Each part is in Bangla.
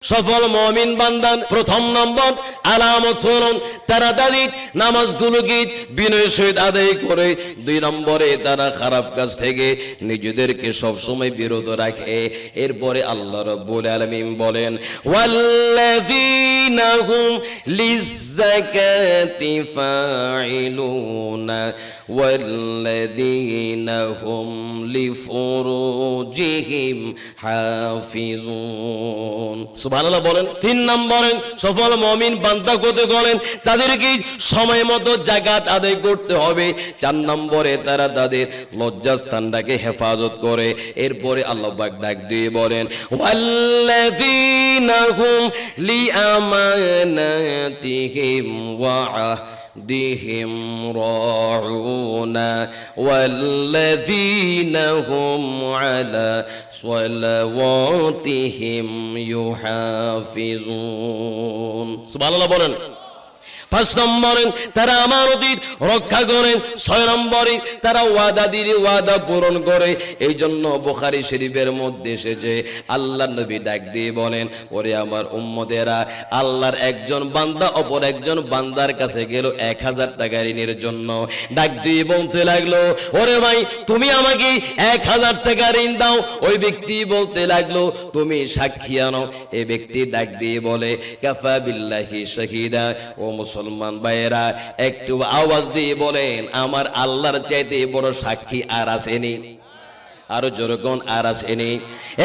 সফল মুমিন বান্দার প্রথম নম্বর আলামত হলো তারা তাদের নামাজগুলোকে বিনয়ের সহিত আদায় করে। দুই নম্বরে তারা খারাপ কাজ থেকে নিজেদেরকে সবসময় বিরত রাখে। এরপরে আল্লাহ রাব্বুল আলামিন বলেন, ওয়াল্লাযীনা হুম লিয-যাকাতি ফাঈলুনা ওয়াল্লাযীনা হুম লিফুরুজিহিম হাফিজুন। সুবহানাল্লাহ বলেন। তিন নম্বরে সফল মুমিন বান্দা হতে গেলেন তাদেরকে সময় মতো যাকাত আদায় করতে হবে। চার নম্বরে তারা তাদের লজ্জাস্থানটাকে হেফাজত করে। এরপরে আল্লাহ পাক ডাক দিয়ে বলেন, ওয়াল্লাযীনা হুম লিআমানাতিহিম ওয়া আহদিহিম রাউনা ওয়াল্লাযীনা হুম আলা সালাওয়াতিহিম ইউহাফিজুন। সুবহানাল্লাহ বলেন। পাঁচ নম্বরে তারা আমানতের রক্ষা করেন। ছয় নম্বরে তারা ওয়াদা দিলে ওয়াদা পূরণ করে। এই জন্য বুখারী শরীফের মধ্যে এসেছে আল্লাহর নবী ডাক দিয়ে বলেন, ওরে আমার উম্মতেরা, আল্লাহর একজন বান্দা অপর একজন বান্দার কাছে গেল 1000 টাকা ঋণের জন্য। ডাক দিয়ে বলতে লাগলো, ওরে ভাই তুমি আমাকে 1000 টাকা ঋণ দাও। ওই ব্যক্তি বলতে লাগলো, তুমি সাক্ষী আনো। এই ব্যক্তি ডাক দিয়ে বলে, কাফা বিল্লাহি শাহিদা। ও মুসলমান ভাইয়েরা, একটু আওয়াজ দিয়ে বলেন, আমার আল্লাহর চাইতে বড় সাক্ষী আর আসেনি? আরো জোরকন আর আসেনি?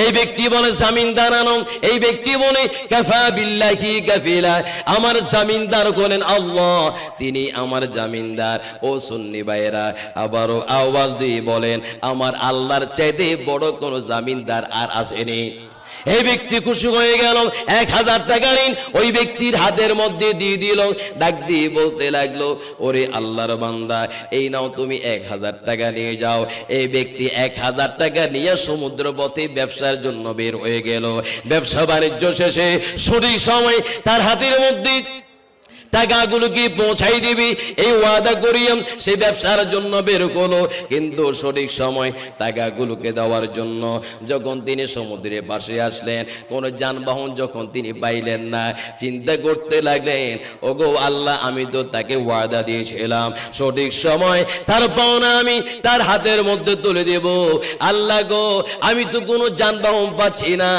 এই ব্যক্তি বলে জামিনদার আনো। এই ব্যক্তি বলে কাফা বিল্লাহি কাফিলা। আমার জামিনদার হলেন আল্লাহ, তিনি আমার জামিনদার। ও সুন্নি ভাইয়েরা, আবারও আওয়াজ দিয়ে বলেন, আমার আল্লাহর চাইতে বড় কোন জামিনদার আর আসেনি? এই ব্যক্তি খুশি হয়ে গেল। 1000 টাকা ঋণ ওই ব্যক্তির হাতের মধ্যে দিয়ে দিল। ডাক দিয়ে বলতে লাগলো, ওরে আল্লাহর বান্দা, এই নাও তুমি 1000 টাকা নিয়ে যাও। এই ব্যক্তি 1000 টাকা নিয়ে সমুদ্র পথে ব্যবসার জন্য বের হয়ে গেল। ব্যবসা বাণিজ্য শেষে সঠিক সময় তার হাতের মধ্যে টাকাগুলোকে পৌঁছাই দিবি এই ওয়াদা করিয়াম সেই ব্যবসার জন্য বের হলো। কিন্তু সঠিক সময় টাকাগুলোকে দেওয়ার জন্য যখন তিনি সমুদ্রের পাশে আসলেন, কোনো যানবাহন যখন তিনি পাইলেন না, চিন্তা করতে লাগলেন, ওগো আল্লাহ, আমি তো তাকে ওয়াদা দিয়েছিলাম সঠিক সময় তার পাওনা আমি তার হাতের মধ্যে তুলে দেব। আল্লাহ গো, আমি তো কোনো যানবাহন পাচ্ছি না,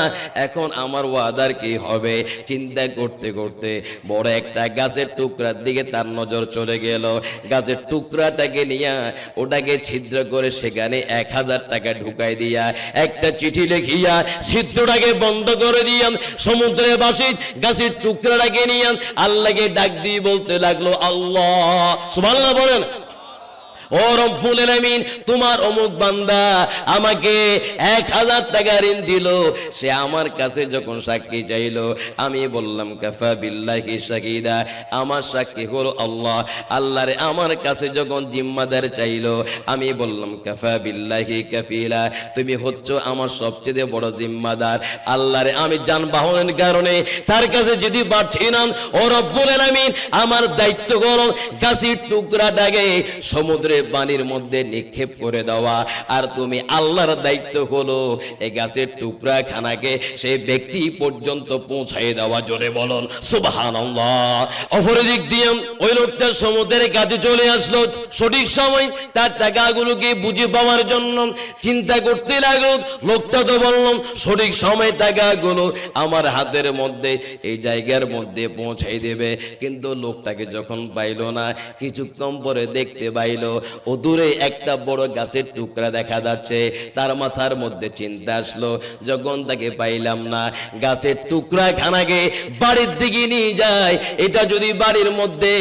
এখন আমার ওয়াদার কি হবে? চিন্তা করতে করতে বড় একটা গাছের টুকরার দিকে তার নজর চলে গেল। গাছের টুকরাটাকে নিয়ে ওটাকে ছিদ্র করে সেখানে 1000 টাকা ঢুকাই দিয়া একটা চিঠি লিখিয়া ছিদ্রটাকে বন্ধ করে দিয়া সমুদ্রের পাশে গাছের টুকরাটাকে নিয়ে আল্লাহকে ডাক দিয়ে বলতে লাগলো, আল্লাহ। সুবহানাল্লাহ বলেন। ও রব্বুল আলামিন, তোমার অমুক বান্দা আমাকে 1000 টাকা ঋণ দিল। সে আমার কাছে যখন সাক্ষী চাইলো, আমি বললাম কাফা বিল্লাহি শাহিদা, আমার সাক্ষী হলো আল্লাহ। আল্লাহরে আমার কাছে যখন জিম্মাদার চাইলো, আমি বললাম কাফা বিল্লাহি কাফিলা, তুমি হচ্ছ আমার সবচেয়ে বড় জিম্মাদার। আল্লাহরে আমি যানবাহনের কারণে তার কাছে যদি পারছি না, ও রব্বুল আলামিন, আমার দায়িত্ব হলো গাছের টুকরাটাকে সমুদ্রে পানির মধ্যে নিক্ষেপ করে দেওয়া। আর তুমি আল্লাহর দায়িত্ব হলো এই গাছের টুকরা খানাকে সেই ব্যক্তি পর্যন্ত পৌঁছায় দেওয়া। জোরে বলুন সুবহানাল্লাহ। অপরদিক দিয়ে ওই লোকটা সমুদ্রের কাছে চলে আসলো। সঠিক সময় তার টাকাগুলোকে বুঝে পাওয়ার জন্য চিন্তা করতে লাগলো। লোকটা তো বললাম সঠিক সময় টাকাগুলো আমার হাতের মধ্যে এই জায়গার মধ্যে পৌঁছাই দেবে। কিন্তু লোকটাকে যখন পাইল না, কিছুক্ষণ পরে দেখতে পাইল ও দূরে একটা বড় গাছের টুকরা দেখা যাচ্ছে। তার মাথার মধ্যে চিন্তা আসলো, যখন তাকে পাইলাম না, গাছের টুকরা খানাকে বাড়ির দিকে নিয়ে যায়। এটা যদি বাড়ির মধ্যে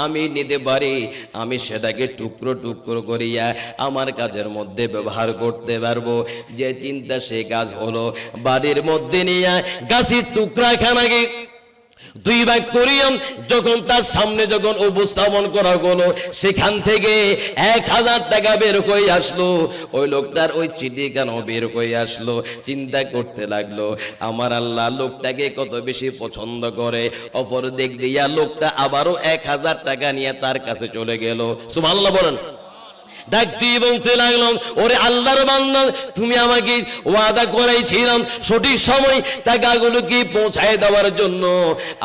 আমি নিতে পারি, আমি সেটাকে টুকরো টুকরো করিয়া আমার কাজের মধ্যে ব্যবহার করতে পারবো। যে চিন্তা সে কাজ হলো, বাড়ির মধ্যে নিয়ে গাছের টুকরা খানাকে 2 ভাগ করিয়াম যখন তার সামনে যখন উপস্থাপন করা হলো, সেখান থেকে 1000 টাকা বের হয়ে আসলো। ওই লোকটার ওই চিঠি কেন বের হয়ে আসলো? চিন্তা করতে লাগলো, আমার আল্লাহ লোকটাকে কত বেশি পছন্দ করে। অপর দিক দিয়া লোকটা আবারও 1000 টাকা নিয়ে তার কাছে চলে গেল। সুবহানাল্লাহ বলেন। ডাক দিয়ে বলতে লাগলাম, ওরে আল্লাহর বান্দা, তুমি আমাকে ওয়াদা করাইছিলাম সঠিক সময় টাকাগুলো কি পৌঁছায় দেওয়ার জন্য,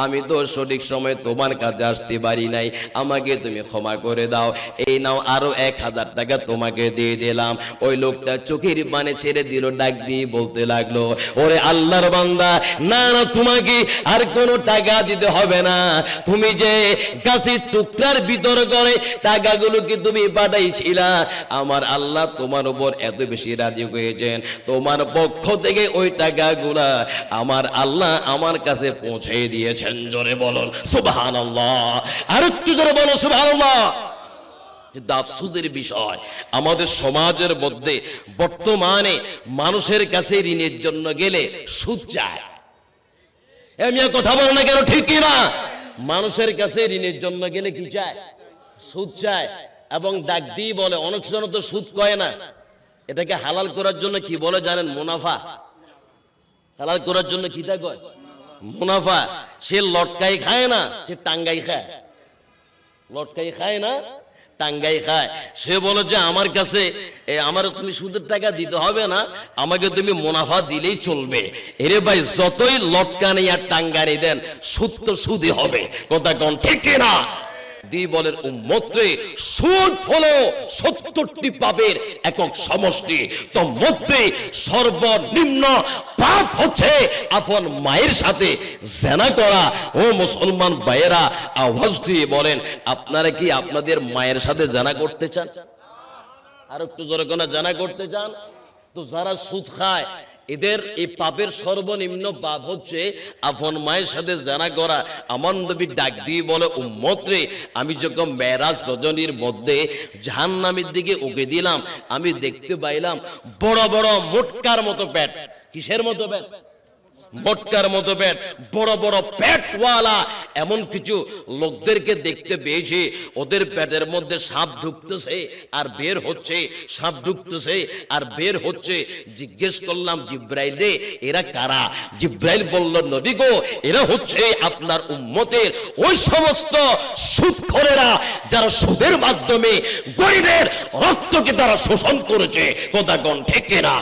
আমি তো সঠিক সময় তোমার কাছে আসতে পারি নাই, আমাকে তুমি ক্ষমা করে দাও, এই নাও আরো 1000 টাকা তোমাকে দিয়ে দিলাম। ওই লোকটা চোখের পানি ছেড়ে দিল, ডাক দিয়ে বলতে লাগলো, ওরে আল্লাহর বান্দা, না না, তোমাকে আর কোনো টাকা দিতে হবে না, তুমি যে গাছের টুকরার ভিতর করে টাকাগুলো কি তুমি পাঠাইছিলা, আমার আল্লাহ তোমার উপর এত বেশি রাজি হয়েছেন, তোমার পক্ষ থেকে ওই টাকাগুলা আমার আল্লাহ আমার কাছে পৌঁছে দিয়েছেন। জোরে বলুন সুবহানাল্লাহ, আর একটু জোরে বলো সুবহানাল্লাহ। কিন্তু আফসোসের বিষয়, আমাদের সমাজের মধ্যে বর্তমানে মানুষের কাছে ঋণের জন্য গেলে সুদ চায়। আমি কথা বল না কেন, ঠিক কি না? মানুষের কাছে ঋণের জন্য গেলে কি চায়? সুদ চায়। এবং ডাক দিয়ে বলে, অনেক সময় তো সুদ কয় না, এটাকে হালাল করার জন্য কি বলে জানেন? মুনাফা। হালাল করার জন্য কিটা কয়? মুনাফা। সে লটকাই খায় না, সে টাঙ্গাই খায়। লটকাই খায় না, টাঙ্গাই খায়। সে বলে যে আমার কাছে আমার তুমি সুদের টাকা দিতে হবে না, আমাকে তুমি মুনাফা দিলেই চলবে। এরে ভাই, যতই লটকানি আর টাঙ্গানি দেন, সুদ তো সুদই হবে। কথা কোন ঠিক না? দি বলেন, উম্মতে সুদ হলো 70টি পাপের একক সমষ্টি, তো মধ্যে সর্বনিম্ন পাপ হচ্ছে আপন মায়ের সাথে জেনা করা। ও মুসলমান ভাইয়েরা, আওয়াজ দিয়ে বলেন, আপনারা কি আপনাদের মায়ের সাথে জেনা করতে চান? আর একটু জোরে কোন জেনা করতে চান? তো যারা সুদ খায়, এদের এই পাপের সর্বনিম্ন পাপ হচ্ছে আপন মায়ের সাথে জেনা করা। আমার নবী ডাক দিয়ে বলে, উম্মত রে, আমি যখন মেরাজ রজনীর মধ্যে জাহান্নামের দিকে উকে দিলাম, আমি দেখতে পাইলাম বড় বড় মোটকার মতো পেট। কিসের মতো পেট? মোটকার মতো পেট, বড় বড় পেটওয়ালা এমন কিছু লোকদেরকে দেখতে পেয়েছি। ওদের পেটের মধ্যে সাপ ঢুকতেছে আর বের হচ্ছে, সাপ ঢুকতেছে আর বের হচ্ছে। জিজ্ঞেস করলাম, জিব্রাইল রে, এরা কারা? জিব্রাইল বলল, নবী গো, এরা হচ্ছে আপনার উম্মতের ওই সমস্ত সুদখোরেরা যারা সুদের মাধ্যমে গরিবের রক্তকে তারা শোষণ করেছে। কথা কোন ঠিক না?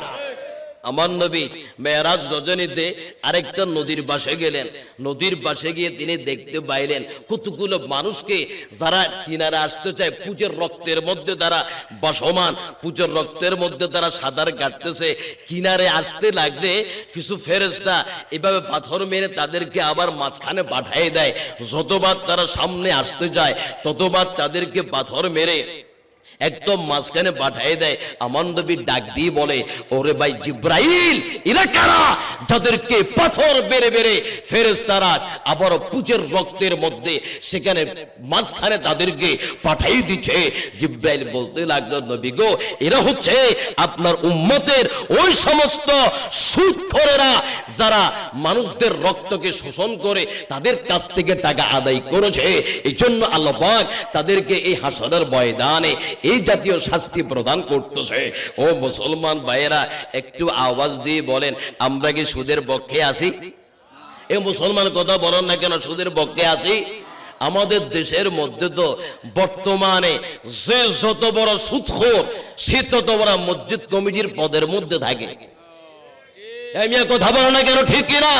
আমার নবী মেরাজ রজনীতে আরেকটা নদীর পাশে গেলেন। নদীর পাশে গিয়ে তিনি দেখতে পাইলেন কতগুলো মানুষকে যারা কিনারে আসতে চায়, পুজোর রক্তের মধ্যে তারা বসমান, পুজোর রক্তের মধ্যে তারা সাঁতার কাটতেছে। কিনারে আসতে লাগলে কিছু ফেরেশতা এভাবে পাথর মেরে তাদেরকে আবার মাঝখানে পাঠিয়ে দেয়। যতবার তারা সামনে আসতে যায়, ততবার তাদেরকে পাথর মেরে একদম মাঝখানে পাঠিয়ে দেয়। আমার নবী ডাক দিয়ে বলে, ওরে ভাই জিব্রাইল, এরা কারা যাদেরকে পাথর বেড়ে বেড়ে ফেরেশতারা আবার পুজোর রক্তের মধ্যে সেখানে মাঝখানে তাদেরকে পাঠিয়ে দিচ্ছে? জিব্রাইল বলতে লাগলো, নবী গো, এরা হচ্ছে আপনার উম্মতের ওই সমস্ত সুদখোরেরা যারা মানুষদের রক্তকে শোষণ করে তাদের কাছ থেকে টাকা আদায় করেছে। এই জন্য আল্লাহ পাক তাদেরকে এই হাসরের ময়দানে এই জাতীয় শাস্তি প্রদান করতেছে। ও মুসলমান ভাইয়েরা, একটু আওয়াজ দিয়ে বলেন, আমরা কি সুদের পক্ষে আছি? এ মুসলমান কথা বলেন না কেন, সুদের পক্ষে আছি? আমাদের দেশের মধ্যে তো বর্তমানে যে যত বড় সুদখোর, সে তত বড় মসজিদ কমিটির পদের মধ্যে থাকে। আমি কথা বলেন না কেন, ঠিক কিনা?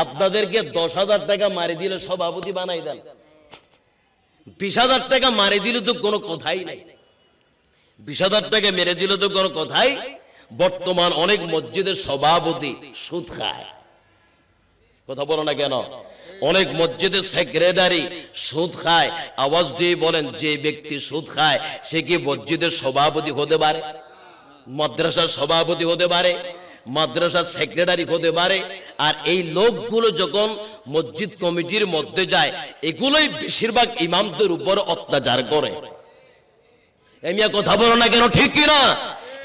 আপনাদেরকে 10,000 টাকা মারি দিলে সভাপতি বানাই দেন, 20,000 টাকা মারি দিলে তো কোনো কথাই নাই। 20,000 টাকা মেরে দিলে তো কোনো কথাই। বর্তমান অনেক মসজিদের সভাপতি সুদ খায়। কথা বলো না কেন? অনেক মসজিদের সেক্রেটারি সুদ খায়। আওয়াজ দিয়ে বলেন, যে ব্যক্তি সুদ খায় সে কি মসজিদের সভাপতি হতে পারে? মাদ্রাসার সভাপতি হতে পারে? মাদ্রাসার সেক্রেটারি হতে পারে? আর এই লোকগুলো যখন মসজিদ কমিটির মধ্যে যায়, এগুলোই বেশিরভাগ ইমামদের উপর অত্যাচার করে। এমিয়া কথা বলো না কেন, ঠিক কিনা?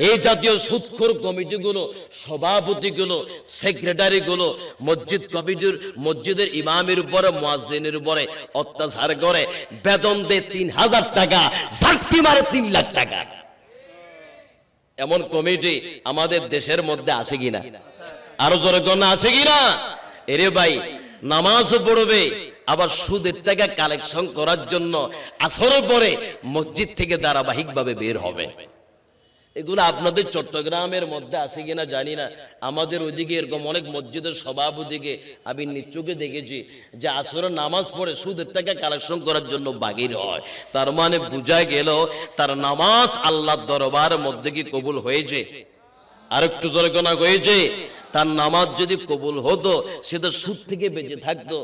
এই জাতীয় সুদখোর কমিটিগুলো, সভাপতিগুলো, সেক্রেটারিগুলো মসজিদ কমিটির, মসজিদের ইমামের উপরে, মুয়াজ্জিনের উপরে অত্যাচার করে। বেতন দেয় 3,000 টাকা, ঝাঁকি মারে 3 লাখ টাকা। এমন কমিটি আমাদের দেশের মধ্যে আছে কিনা? আরো জোরে কোন আছে কিনা? এরে ভাই, নামাজও পড়বে আবার সুদের টাকা কালেকশন করার জন্য আসরের পরে মসজিদ থেকে ধারাবাহিকভাবে বের হবে। এগুলো আপনাদের চট্টগ্রামের মধ্যে আছে কিনা জানি না, আমাদের ওইদিকে এরকম অনেক মসজিদের সভাপতিকে আমি নিচুকে দেখেছি যে আসরের নামাজ পড়ে সুদের টাকা কালেকশন করার জন্য বাগির হয়। তার মানে বোঝা গেল তার নামাজ আল্লাহর দরবারের মধ্যে কি কবুল হয়েছে? আর একটু জোরে কোনা হয়েছে? তার নামাজ যদি কবুল হতো সে তো সুদ থেকে বেঁচে থাকতো,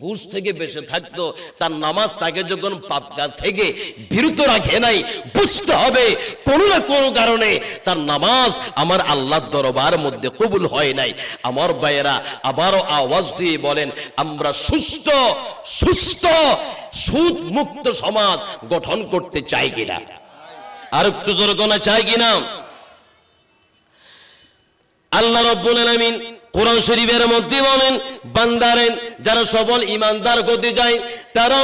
ঘুষ থেকে বেঁচে থাকতো। তার নামাজ তাকে যখন পাপ কাজ থেকে বিরত রাখে নাই, বুঝতে হবে কোনো না কোনো কারণে তার নামাজ আমার আল্লাহর দরবারের মধ্যে কবুল হয় নাই। আমার ভাইয়েরা আবারও আওয়াজ দিয়ে বলেন, আমরা সুস্থ সুদ মুক্ত সমাজ গঠন করতে চাই কিনা? আর একটু জোরে কোনা চাই কিনা? আল্লাহ রাব্বুল আলামিন কোরআন শরীফের মধ্যে বলেন, বান্দারেন যারা সফল ঈমানদার হতে যায় তারা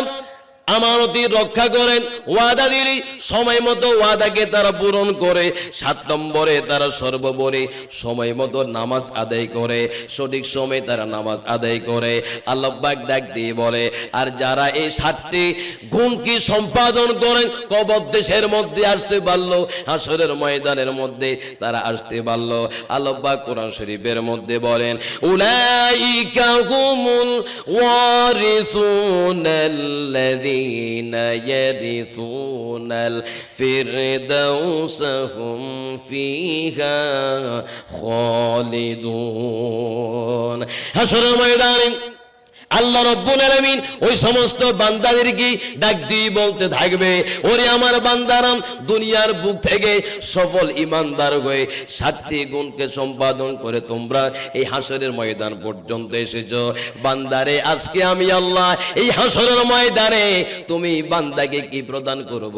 আমানতি রক্ষা করেন, ওয়াদা দিলে সময় মতো ওয়াদাকে তারা পূরণ করে। 7 নম্বরে তারা সর্বোপরি সময় মতো নামাজ আদায় করে, সঠিক সময়ে তারা নামাজ আদায় করে। আল্লাহ পাক ডাক দিয়ে বলে, আর যারা এই 7টি গুণকে সম্পাদন করেন কবর দেশের মধ্যে আসতে পারলো, হাসরের ময়দানের মধ্যে তারা আসতে পারলো। আল্লাহ পাক কোরআন শরীফের মধ্যে বলেন, উলাইকা হুমুল ওয়ারিসুনাল্লাযী يرثون الفردوس هم فيها خالدون। হাসরের ময়দানে আল্লাহ রাব্বুল আলামিন ওই সমস্ত বান্দাদেরকে ডাক দিয়ে বলতে থাকবে, ওরে আমার বান্দারাম, দুনিয়ার বুক থেকে সফল ঈমানদার হয়ে 7টি গুণকে সম্পাদন করে তোমরা এই হাসরের ময়দান পর্যন্ত এসেছো। বান্দারে আজকে আমি আল্লাহ এই হাসরের ময়দানে তুমি বান্দাকে কি প্রদান করব?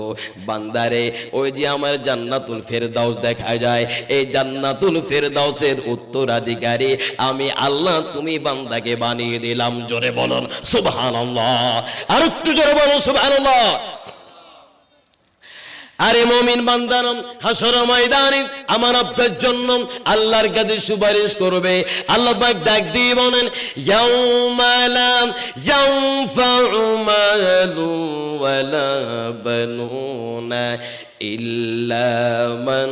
বান্দারে ওই যে আমার জান্নাতুল ফেরদাউস দেখা যায়, এই জান্নাতুল ফেরদাউসের উত্তরাধিকারী আমি আল্লাহ তুমি বান্দাকে বানিয়ে দিলাম। জোরে বলুন সুবহানাল্লাহ, আর একটু জোরে বলুন সুবহানাল্লাহ। আরে মুমিন বান্দারাম, হাসর ময়দানে আমার আপনার জন্য আল্লাহর কাছে সুপারিশ করবে। আল্লাহ পাক ডাক দিয়ে বলেন, ইয়াউমা লা ইয়ানফাউ মালু ওয়ালা বানুনা ইল্লা মান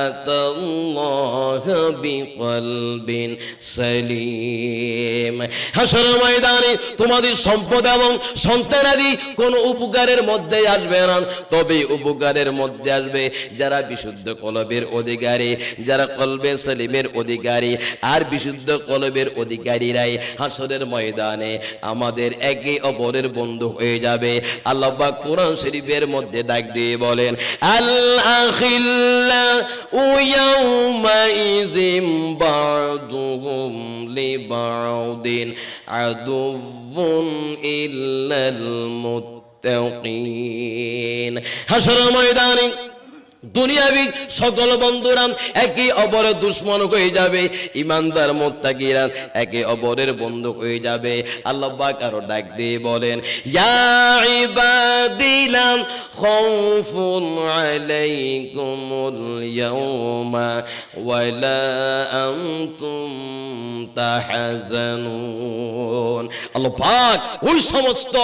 আতাল্লাহা বিকলবিন সালিম। হাসর ময়দানে তোমাদের সম্পদ এবং সন্তানাদি কোনো উপকারের মধ্যে আসবে না, তবে উপকারের মধ্যে আসবে যারা বিশুদ্ধ কলবের অধিকারী, যারা কলবে সালিমের অধিকারী। আর বিশুদ্ধ কলবের অধিকারীরাই হাসরের ময়দানে আমাদের একে অপরের বন্ধু হয়ে যাবে। আল্লাহ পাক কোরআন শরীফের মধ্যে ডাক দিয়ে বলেন, আল আখিল্লাউ ইয়াউমাইযিম বা'দুহুম লিবা'দিন আদুউন ইল্লাল মুত্তাকিন। হাসরের ময়দানে দুনিয়াবি সকল বন্ধুরা একে অপরের দুশ্মন হয়ে যাবে, ঈমানদার মুত্তাকিরা একে অপরের বন্ধু হয়ে যাবে। আল্লাহ পাক আরো ডাক দিয়ে বলেন, ইয়া ইবাদিলা খাউফুন আলাইকুমুল ইয়াউমা ওয়ালা আনতুম তাহজানুন। আল্লাহ পাক ওই সমস্ত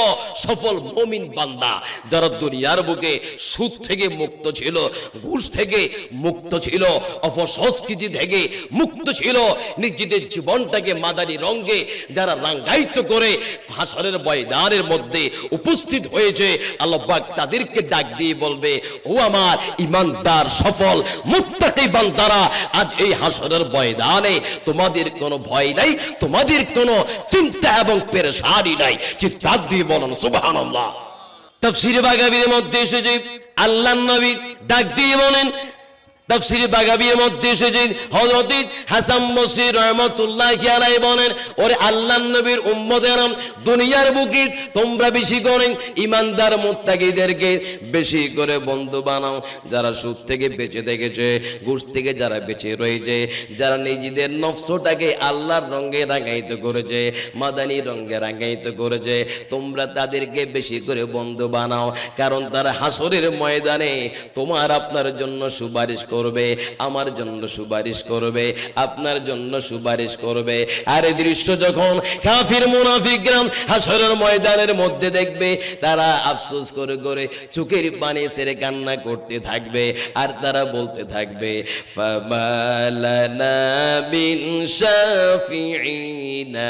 সফল মুমিন বান্দা যারা দুনিয়ার বুকে সুদ থেকে মুক্ত ছিল, ঘুষ থেকে মুক্ত ছিল, অপসংস্কৃতি থেকে মুক্ত ছিল, নিজেদের জীবনটাকে মাদানী রঙে যারা রাঙ্গায়িত করে হাসরের ময়দানের মধ্যে উপস্থিত হয়েছে, আল্লাহ পাক তাদেরকে ডাক দিয়ে বলবে, ও আমার ঈমানদার সফল মুত্তাকি বান্দারা, আজ এই হাসরের ময়দানে তোমাদের কোনো ভয় নাই, তোমাদের কোনো চিন্তা এবং পেরেশানি নাই। চিৎকার দিয়ে বলুন সুবহানাল্লাহ। তাফসীরে বাগাবীর মধ্যে এসেছে আল্লাহর নবী ডাক দিয়ে বলেন, তাফসীরে বাগাবীর মধ্যে এসেছে হযরত হাসান বসরি রাহমাতুল্লাহি আলাইহি বলেন, ওরে আল্লাহর নবীর উম্মতেরা, দুনিয়ার বুকে তোমরা বেশি করে ঈমানদার মুত্তাকিদেরকে বেশি করে বন্ধু বানাও, যারা সুদ থেকে বেঁচে থেকেছে, ঘুষ থেকে যারা বেঁচে রয়েছে, যারা নিজেদের নফসটাকে আল্লাহর রঙে রাঙায়িত করেছে, মাদানী রঙে রাঙায়িত করেছে, তোমরা তাদেরকে বেশি করে বন্ধু বানাও, কারণ তারা হাসরের ময়দানে তোমার আপনার জন্য সুপারিশ করবে, আমার জন্য সুপারিশ করবে, আপনার জন্য সুপারিশ করবে। আর এই দৃশ্য যখন কাফির মুনাফিকরা হাসরের ময়দানের মধ্যে দেখবে, তারা আফসোস করে করে চোখের পানি ছেড়ে কান্না করতে থাকবে, আর তারা বলতে থাকবে ফামালানা বিন শাফিঈনা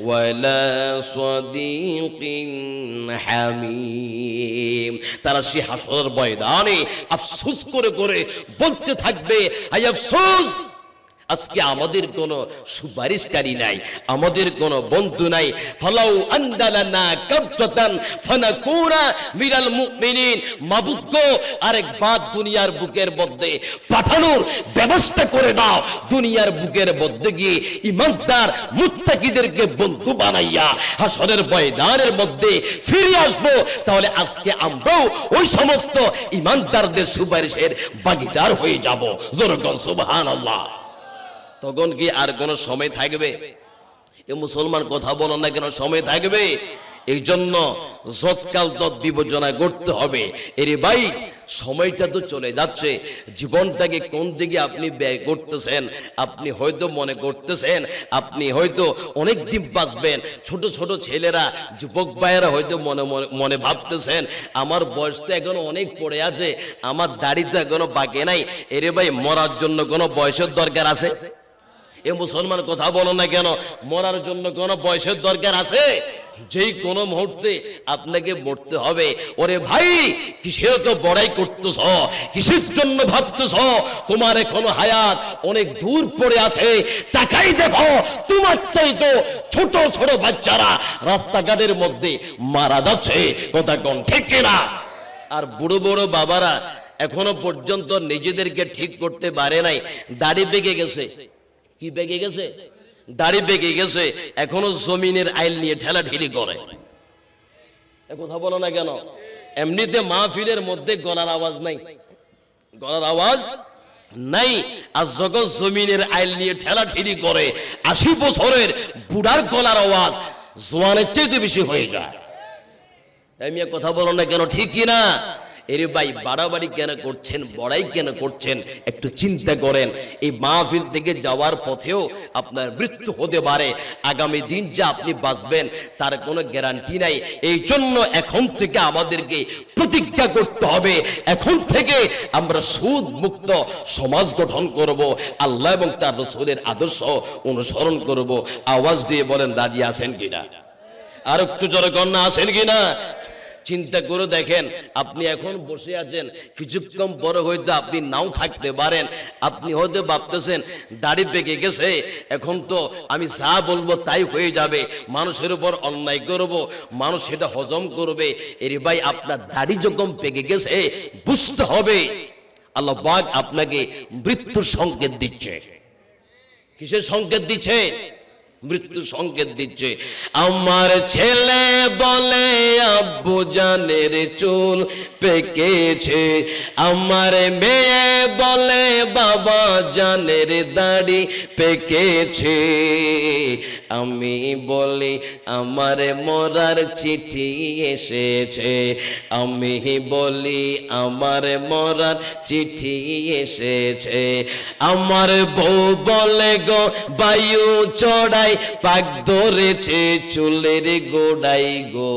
ওয়ালা সাদিকিন হামীম। তারা সে হাসরের ময়দানে আফসোস করে করে বলতে থাকবে, আই আফসোস, আজকে আমাদের কোনো সুপারিশকারী নাই, আমাদের কোনো বন্ধু নাই। ফালাউ আনদালানা কাবতান ফানাকুনা মিনাল মুমিনিন। মাবুদ গো, আরেকবার দুনিয়ার বুকের মধ্যে পাঠানোর ব্যবস্থা করে দাও। দুনিয়ার বুকের মধ্যে গিয়ে ইমানদার মুত্তাকিদেরকে বন্ধু বানাইয়া হাসরের ময়দানের মধ্যে ফিরে আসবো। তাহলে আজকে আমরাও ওই সমস্ত ইমানদারদের সুপারিশের ভাগীদার হয়ে যাব। জোরে বল সুবহানাল্লাহ। তখন কি আর কোন সময় থাকবে? এ মুসলমান কথা বলেন না কেন, সময় থাকবে? এই জন্য যৎকাল তৎ বিবেচনা করতে হবে। এরে ভাই, সময়টা তো চলে যাচ্ছে, জীবনটাকে কোন দিকে আপনি ব্যয় করতেছেন? আপনি হয়তো মনে করতেছেন আপনি হয়তো অনেক দিন বাঁচবেন। ছোট ছোট ছেলেরা, যুবক ভাইয়েরা হয়তো মনে মনে ভাবতেছেন আমার বয়স তো এখনো অনেক পড়ে আছে, আমার দাড়ি তো এখনো বাকি নাই। এরে ভাই, মরার জন্য কোনো বয়সের দরকার আছে? এ মুসলমান কথা বলো না কেন, মরার জন্য কোনো বয়সের দরকার আছে? যেই কোনো মুহূর্তে আপনাকে মরতে হবে। ওরে ভাই, কিসের তো বড়াই করতেছ, কিসের জন্য ভাবতেছ? তোমার এখনো হায়াত অনেক দূর পড়ে আছে। তাকাই দেখো, তোমার চাইতো ছোট ছোট বাচ্চারা রাস্তাঘাটের মধ্যে মারা যাচ্ছে। কথা কোন ঠিক কিনা? আর বুড়ো বুড়ো বাবারা এখনো পর্যন্ত নিজেদেরকে ঠিক করতে পারে নাই, দাড়ি পেকে গেছে। কি পেকে গেছে? দাড়ি পেকে গেছে, এখনো জমিনের আইল নিয়ে ঠেলাঠেলি করে। কথা বলো না কেন? এমনিতে মাহফিলের মধ্যে গলার আওয়াজ নাই, গলার আওয়াজ নাই, আর যখন জমিনের আইল নিয়ে ঠেলাঠেলি করে 80 বছরের বুড়ার গলার আওয়াজ জোয়ানের চাইতে বেশি হয়ে যায়। আমি কথা বলো না কেন, ঠিক কিনা? এরে ভাই, বাড়াবাড়ি কেন করছেন, বড়াই কেন করছেন? একটু চিন্তা করেন। এই মাহফিল থেকে যাওয়ার পথেও আপনার মৃত্যু হতে পারে। আগামী দিন যে আপনি বাঁচবেন তার কোনো গ্যারান্টি নাই। এই জন্য এখন থেকে আমাদেরকে প্রতিজ্ঞা করতে হবে, এখন থেকে আমরা সুদ মুক্ত সমাজ গঠন করব, আল্লাহ এবং তার রাসূলের আদর্শ অনুসরণ করব। আওয়াজ দিয়ে বলেন, রাজি আছেন কিনা? আর একটু জোরে কন্যা আছেন কিনা? চিন্তা করে দেখেন, আপনি এখন বসে আছেন, কিছুক্ষণ বড় হয়তো আপনি নাও থাকতে পারেন। আপনি হয়তো ভাবতেছেন দাড়ি পেকে গেছে, এখন তো আমি যা বলবো তাই হয়ে যাবে, মানুষের উপর অন্যায় করব, মানুষ সেটা হজম করবে। এর ভাই, আপনার দাড়ি যখন পেকে গেছে বুঝতে হবে আল্লাহ পাক আপনাকে মৃত্যুর সংকেত দিচ্ছে। কিসের সংকেত দিচ্ছে? মৃত্যু সংকেত দিচ্ছে। আমার ছেলে বলে আব্বু জানের চুল পেকেছে, আমার মেয়ে বলে বাবা জানের দাড়ি পেকেছে, আমি বলি আমার মরার চিঠি এসেছে, আমি বলি আমার মরার চিঠি এসেছে, আমার বউ বলে গো বায়ু চড়াই পাক ধরেছে চুলের গোড়াই গো,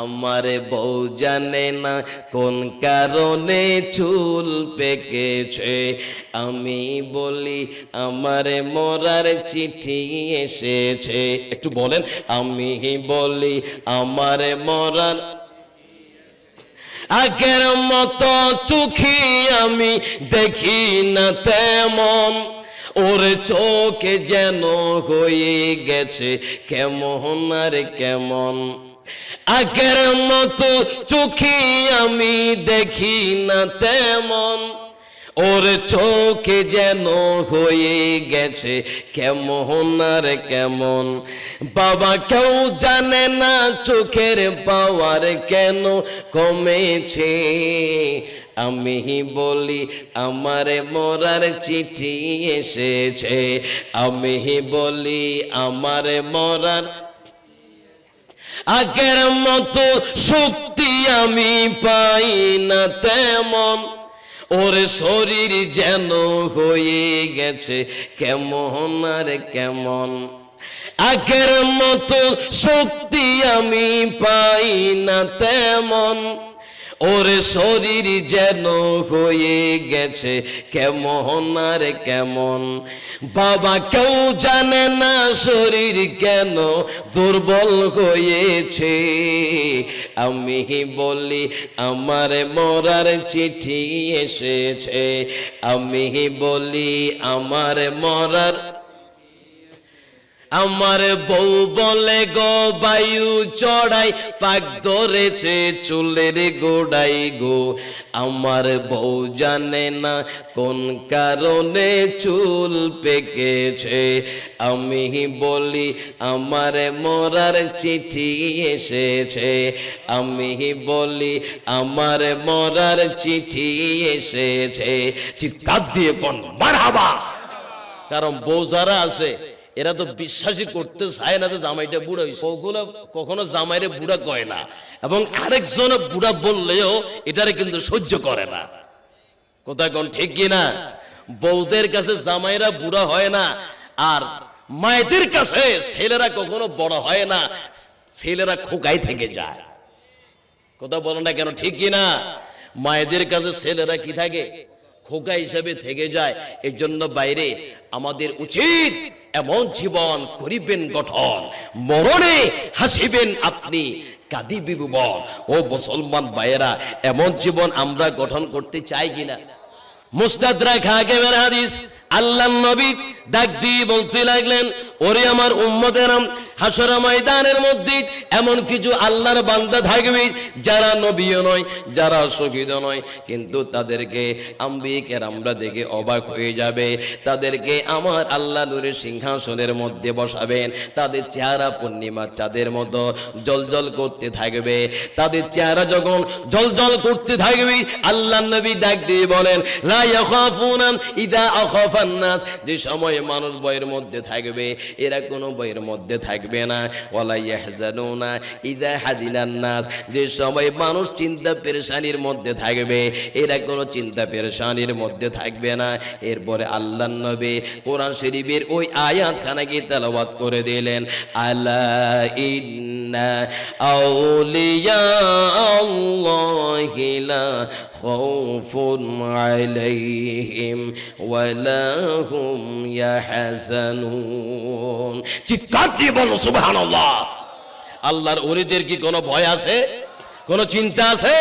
আমার বউ জানে না কোন কারণে চুল পেকেছে, আমি বলি আমার মরার চিঠি এসেছে। একটু বলেন, আমি বলি আমার মরার। আগের মতো চোখে আমি দেখি না তেমন, ওর চোখে যেন হয়ে গেছে কেমন আর কেমন, আগের মতো চোখে আমি দেখি না তেমন, ওর চোখে যেন হয়ে গেছে কেমন আর কেমন। বাবা কেউ জানে না চোখের পাওয়ার কেন কমেছে, আমি বলি আমার মরার চিঠি এসেছে, আমি বলি আমার মরার। আগের মতো শক্তি আমি পাই না তেমন, ওরে শরীর যেন হয়ে গেছে কেমন আর কেমন, আগের মতো শক্তি আমি পাই না তেমন। ওরে শরীর যেন হয়ে গেছে কেমন আর কেমন, বাবা কেউ জানে না শরীর কেন দুর্বল হয়েছে। আমি বলি আমার মরার চিঠি এসেছে, আমি বলি আমার মরার। আমার বউ বলে গো বায়ু চড়াই পাক ধরেছে চুলের গোড়াই গো, আমার বউ জানে না কোন কারণে চুল পেকেছে। আমি বলি আমার মরার চিঠি এসেছে, আমি বলি আমার মরার চিঠি এসেছে। চিৎকার দিয়ে কোন মারহাবা। কারণ বউ যারা আছে এরা তো বিশ্বাসই করতে চায় না যে জামাইটা বুড়া হয়েছে। ওগুলো কখনো জামাইরে বুড়া কয় না, এবং আরেকজন বুড়া বললেও এটারে কিন্তু সহ্য করে না। কোথায় কোন ঠিক কিনা? বউদের কাছে জামাইরা বুড়া হয় না, আর মায়েদের কাছে ছেলেরা কখনো বড় হয় না, ছেলেরা খোকাই থেকে যায়। কথা বলো না কেন, ঠিক কিনা? মায়েদের কাছে ছেলেরা কি থাকে? খোকা হিসেবে থেকে যায়। এই জন্য বাইরে আমাদের উচিত এমন জীবন করিবেন গঠন, মরণে হাসিবেন আপনি কাঁদিবে ভুবন। ও মুসলমান ভাইয়েরা, এমন জীবন আমরা গঠন করতে চাই কিনা? মুস্তাদরাক হাকিমের হাদিস, আল্লাহর নবী ডাক দিয়ে বলতে লাগলেন, ওরে আমার উম্মতেরা, হাসর ময়দানের মধ্যে এমন কিছু আল্লাহর বান্দা থাকবে যারা নবীও নয়, যারা শহীদ নয়, কিন্তু তাদেরকে আম্বিয়া কেরামরা দেখে অবাক হয়ে যাবে। তাদেরকে আমার আল্লাহ নূরের সিংহাসনের মধ্যে বসাবেন। তাদের চেহারা পূর্ণিমার চাঁদের মতো জলজল করতে থাকবে। তাদের চেহারা যখন জলজল করতে থাকবে, আল্লাহর নবী ডাক দিয়ে বলেন, লা ইয়াখাফুনা ইদা আখাফান নাস, যে সময় মানুষ ভয়ের মধ্যে থাকবে এরা কোনো ভয়ের মধ্যে থাকবে না। ওয়ালা ইয়াহজানুনা ইদা হাদিনান নাস, যে সময় মানুষ চিন্তা পেরেশানির মধ্যে থাকবে এরা কোনো চিন্তা পেরেশানির মধ্যে থাকবে না। এরপরে আল্লাহর নবী কোরআন শরীফের ওই আয়াতখানাকে তেলাওয়াত করে দিলেন, আলা ইন্না আউলিয়া আল্লাহি লা খাউফুন আলাইহিম ওয়ালা হুম ইয়াহজানুন। চিৎকার দিয়ে বলো সুবহানাল্লাহ। আল্লাহর ওলিদের কি কোনো ভয় আছে? কোনো চিন্তা আছে?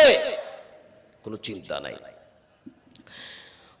কোনো চিন্তা নাই।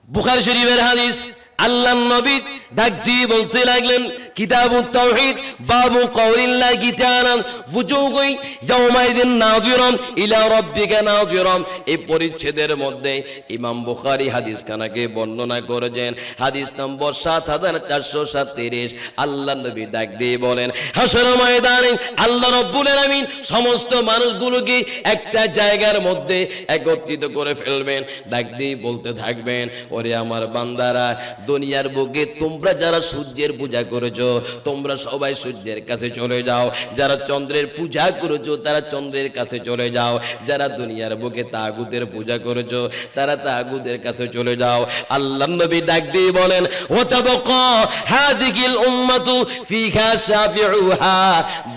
বুখারী শরীফের হাদিস, আল্লাহর নবী ডাক দিয়ে বলতে লাগলেন, কিতাবুত তাওহীদ বাবু কাউলিল্লাহি তাআলা ফুজুগুন ইয়াউমাইদিন নাযিরান ইলা রাব্বিকা নাযিরান। এই পরিচ্ছেদের মধ্যে ইমাম বুখারী হাদিস খানাকে বর্ণনা করেছেন, হাদিস নম্বর ৭৪৩৭। আল্লাহর নবী ডাক দিয়ে বলেন, হাসর ময়দানে আল্লাহ রাব্বুল আলামিন সমস্ত মানুষগুলোকে একটা জায়গার মধ্যে একত্রিত করে ফেলবেন। ডাক দিয়ে বলতে থাকবেন, ওরে আমার বান্দারা, দুনিয়ার বুকে তোমরা যারা সূর্যের পূজা করেছো তোমরা সবাই সূর্যের কাছে চলে যাও, যারা চন্দ্রের পূজা করেছো তারা চন্দ্রের কাছে চলে যাও, যারা দুনিয়ার বুকে তাগুতের পূজা করেছো তারা তাগুতের কাছে চলে যাও। আল্লাহর নবী ডাক দিয়ে বলেন, ওয়াতাবাকা হাযিহিল উম্মাতু ফিহা শাফিউহা,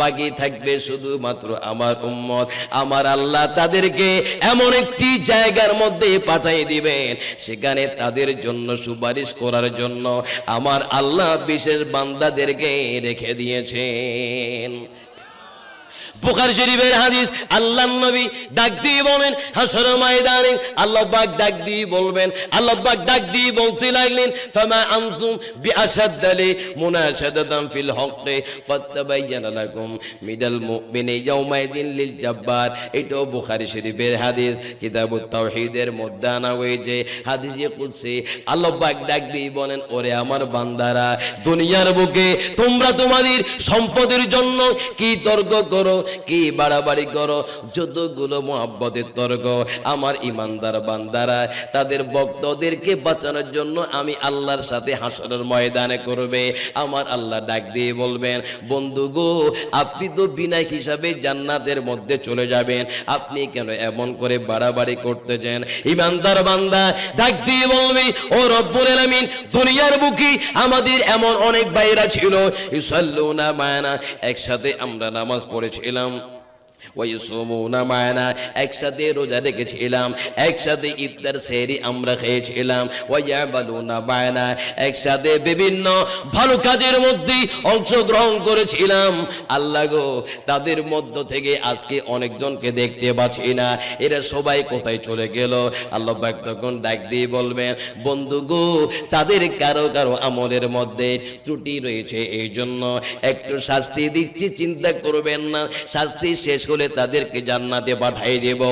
বাকি থাকবে শুধুমাত্র আমার উম্মত। আমার আল্লাহ তাদেরকে এমন একটি জায়গার মধ্যে পাঠিয়ে দিবেন, সেখানে তাদের জন্য সুপারিশ করার জন্য আমার আল্লাহ বিশেষ বান্দাদেরকে রেখে দিয়েছেন। বুখারী শরীফের হাদিস, আল্লাহর নবী ডাক দিয়ে বলেন, হাসর ময়দানে আল্লাহ পাক ডাক দিয়ে বলবেন, আল্লাহ পাক ডাক দিয়ে বলতে লাগলেন, ফামা আনতুম বিআশাদ্দালি মুনাশাদাতান ফিল হক্কি ক্বাদ তাবায়্যানা লাকুম মিনাল মুমিনি ইয়াউমাইযিন লিল জাব্বার। এটাও বুখারী শরীফের হাদিস, কিতাবুত তাওহীদের মধ্যে আনা হয়েছে, হাদিসে কুদসি। আল্লাহ পাক ডাক দিয়ে বলেন, ওরে আমার বান্দারা, দুনিয়ার বুকে তোমরা তোমাদের সম্পদের জন্য কি তর্ক করো, কি বাড়াবাড়ি করো, যতগুলো মুহাব্বতের তর্ক, আমার ইমানদার বান্দারা তাদের ভক্তদেরকে বাঁচানোর জন্য আমি আল্লাহর সাথে হাসরের ময়দানে করবে। আমার আল্লাহ ডাক দিয়ে বলবেন, বন্ধু গো, আপনি তো বিনা হিসাবে জান্নাতের মধ্যে চলে যাবেন, আপনি কেন এমন করে বাড়াবাড়ি করতেছেন? ইমানদার বান্দা ডাক দিয়ে বলবে, ও রব্বুল আলামিন, দুনিয়ার বুকে আমাদের এমন অনেক ভাইরা ছিল, ইসাল্লুনা মানা, একসাথে আমরা নামাজ পড়েছিলাম, ওয়াইসুমুনা মানা, একসাথে রোজা রেখেছিলাম, একসাথে ইফতার সেহরি আমরা খেয়েছিলাম, ওয়ায়াবালুনা মানা, একসাথে বিভিন্ন ভালো কাজের মধ্যে অংশগ্রহণ করেছিলাম। আল্লাহ গো, তাদের মধ্য থেকে আজকে অনেকজনকে দেখতে পাচ্ছি না, এরা সবাই কোথায় চলে গেল? আল্লাহ পাক তখন ডাক দিয়ে বলবেন, বন্ধু গো, তাদের কারো কারো আমলের মধ্যে ত্রুটি রয়েছে, এই জন্য একটু শাস্তি দিচ্ছি, চিন্তা করবেন না, শাস্তি শেষ হলে তাদেরকে জান্নাতে পাঠিয়ে দেব।